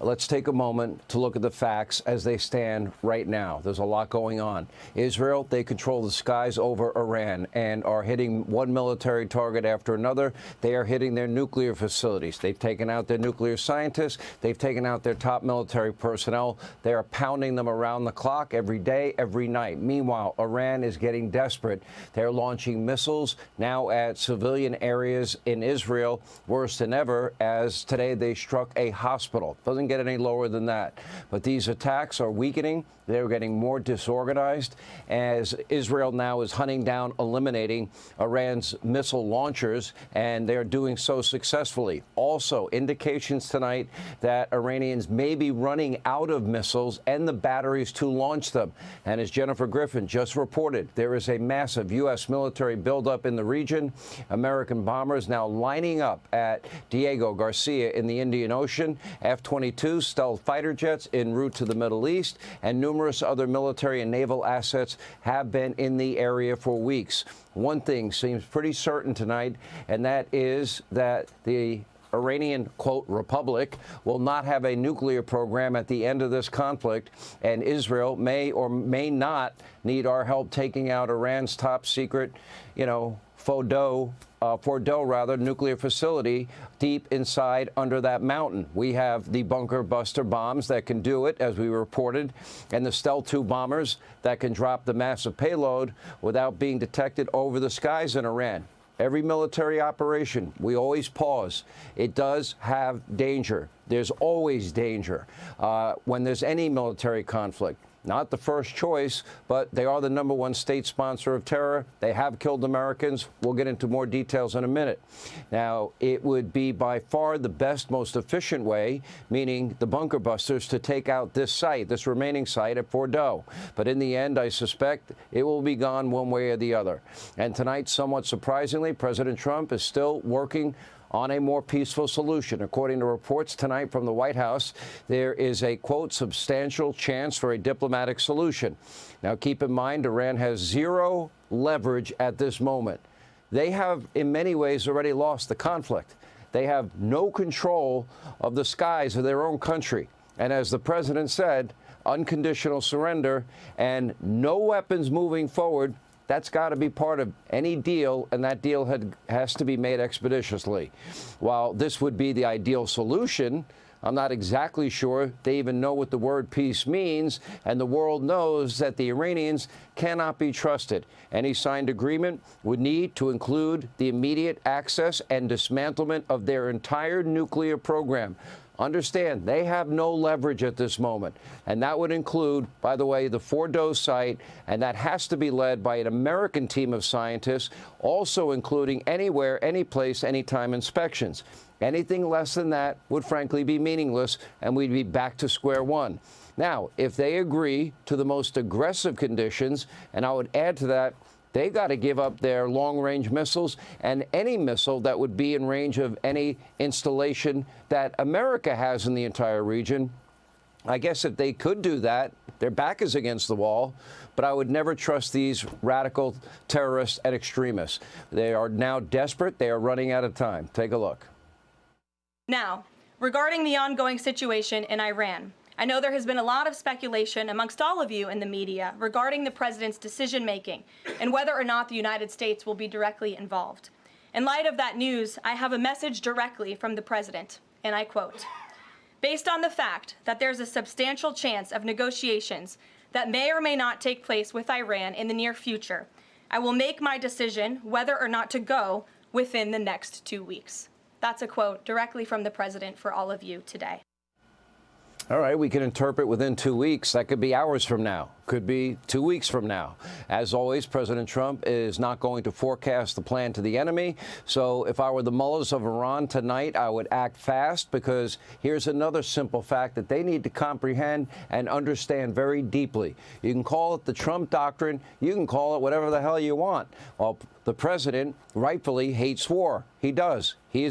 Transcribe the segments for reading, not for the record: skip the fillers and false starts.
let's take a moment to look at the facts as they stand right now. There's a lot going on. Israel, they control the skies over Iran and are hitting one military target after another. They are hitting their nuclear facilities. They've taken out their nuclear scientists. They've taken out their top military personnel. They are pounding them around the clock every day, every night. Meanwhile, Iran is getting desperate. They're launching missiles now at civilian areas in Israel, worse than ever, as today they struck a hospital. Doesn't get any lower than that. But these attacks are weakening. They're getting more disorganized as Israel now is hunting down, eliminating Iran's missile launchers, and they're doing so successfully. Also, indications tonight that Iranians may be running out of missiles and the batteries to launch them. And as Jennifer Griffin just reported, there is a massive U.S. military buildup in the region. American bombers now lining up at Diego Garcia in the Indian Ocean, F-22 stealth fighter jets en route to the Middle East, and numerous other military and naval assets have been in the area for weeks. One thing seems pretty certain tonight, and that is that the Iranian, quote, republic will not have a nuclear program at the end of this conflict, and Israel may or may not need our help taking out Iran's top secret, Fordow nuclear facility deep inside under that mountain. We have the bunker buster bombs that can do it, as we reported, and the Stealth 2 bombers that can drop the massive payload without being detected over the skies in Iran. Every military operation, we always pause. It does have danger. There's always danger when there's any military conflict. Not the first choice, but they are the #1 state sponsor of terror. They have killed Americans. We'll get into more details in a minute. Now, it would be by far the best, most efficient way, meaning the bunker busters, to take out this site, this remaining site at Fordow. But in the end, I suspect it will be gone one way or the other. And tonight, somewhat surprisingly, President Trump is still working on a more peaceful solution. According to reports tonight from the White House, there is a, quote, substantial chance for a diplomatic solution. Now, keep in mind, Iran has zero leverage at this moment. They have, in many ways, already lost the conflict. They have no control of the skies of their own country. And as the president said, unconditional surrender and no weapons moving forward. That's got to be part of any deal, and that deal has to be made expeditiously. While this would be the ideal solution, I'm not exactly sure they even know what the word peace means, and the world knows that the Iranians cannot be trusted. Any signed agreement would need to include the immediate access and dismantlement of their entire nuclear program. Understand, they have no leverage at this moment, and that would include, by the way, the Fordow site, and that has to be led by an American team of scientists, also including anywhere, anyplace, anytime inspections. Anything less than that would frankly be meaningless, and we'd be back to square one. Now, if they agree to the most aggressive conditions, and I would add to that, they got to give up their long-range missiles and any missile that would be in range of any installation that America has in the entire region. I guess if they could do that, their back is against the wall, but I would never trust these radical terrorists and extremists. They are now desperate. They are running out of time. Take a look. Now, regarding the ongoing situation in Iran, I know there has been a lot of speculation amongst all of you in the media regarding the president's decision-making and whether or not the United States will be directly involved. In light of that news, I have a message directly from the president, and I quote, "Based on the fact that there's a substantial chance of negotiations that may or may not take place with Iran in the near future, I will make my decision whether or not to go within the next 2 weeks." That's a quote directly from the president for all of you today. All right, we can interpret within 2 weeks. That could be hours from now. Could be 2 weeks from now. As always, President Trump is not going to forecast the plan to the enemy. So if I were the mullahs of Iran tonight, I would act fast, because here's another simple fact that they need to comprehend and understand very deeply. You can call it the Trump doctrine. You can call it whatever the hell you want. Well, the president rightfully hates war. He does. He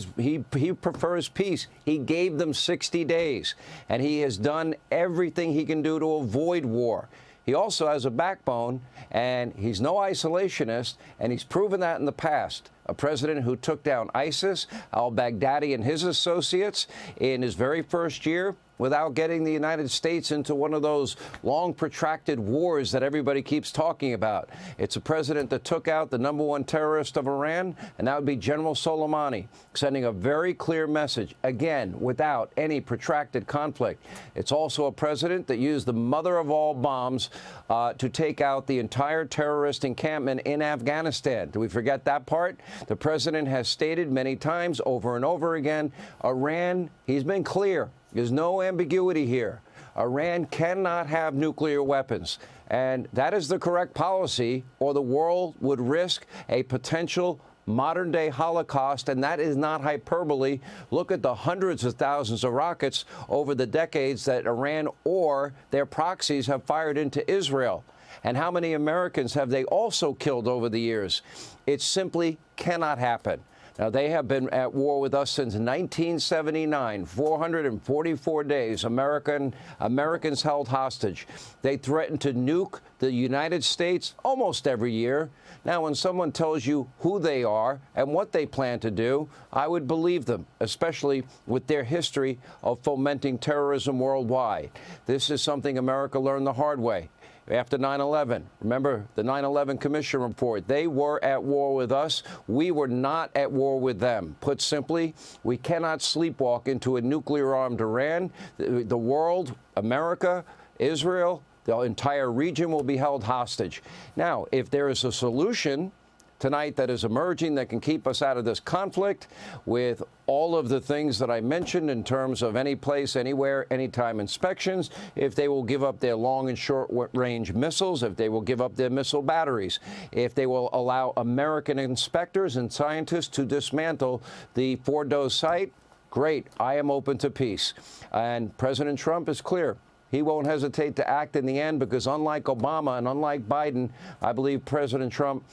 prefers peace. He gave them 60 days, and he has done everything he can do to avoid war. He also has a backbone, and he's no isolationist, and he's proven that in the past. a president who took down ISIS, al-Baghdadi and his associates in his very first year, without getting the United States into one of those long, protracted wars that everybody keeps talking about. It's a president that took out the #1 terrorist of Iran, and that would be General Soleimani, sending a very clear message, again, without any protracted conflict. It's also a president that used the mother of all bombs to take out the entire terrorist encampment in Afghanistan. Do we forget that part? The president has stated many times, over and over again, Iran, he's been clear. There's no ambiguity here. Iran cannot have nuclear weapons. And that is the correct policy, or the world would risk a potential modern-day Holocaust, and that is not hyperbole. Look at the hundreds of thousands of rockets over the decades that Iran or their proxies have fired into Israel. And how many Americans have they also killed over the years? It simply cannot happen. Now, they have been at war with us since 1979, 444 days, Americans held hostage. They threatened to nuke the United States almost every year. Now, when someone tells you who they are and what they plan to do, I would believe them, especially with their history of fomenting terrorism worldwide. This is something America learned the hard way. After 9/11, remember the 9/11 Commission report, they were at war with us. We were not at war with them. Put simply, we cannot sleepwalk into a nuclear-armed Iran. The world, America, Israel, the entire region will be held hostage. Now, if there is a solution tonight that is emerging that can keep us out of this conflict with all of the things that I mentioned in terms of any place, anywhere, anytime inspections, if they will give up their long and short range missiles, if they will give up their missile batteries, if they will allow American inspectors and scientists to dismantle the Fordo site, great. I am open to peace. And President Trump is clear. He won't hesitate to act in the end because unlike Obama and unlike Biden, I believe President Trump,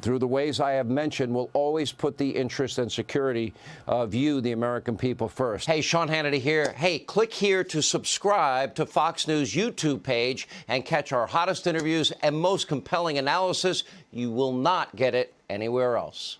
through the ways I have mentioned, will always put the interest and security of you, the American people, first. Hey, Sean Hannity here. Hey, click here to subscribe to Fox News YouTube page and catch our hottest interviews and most compelling analysis. You will not get it anywhere else.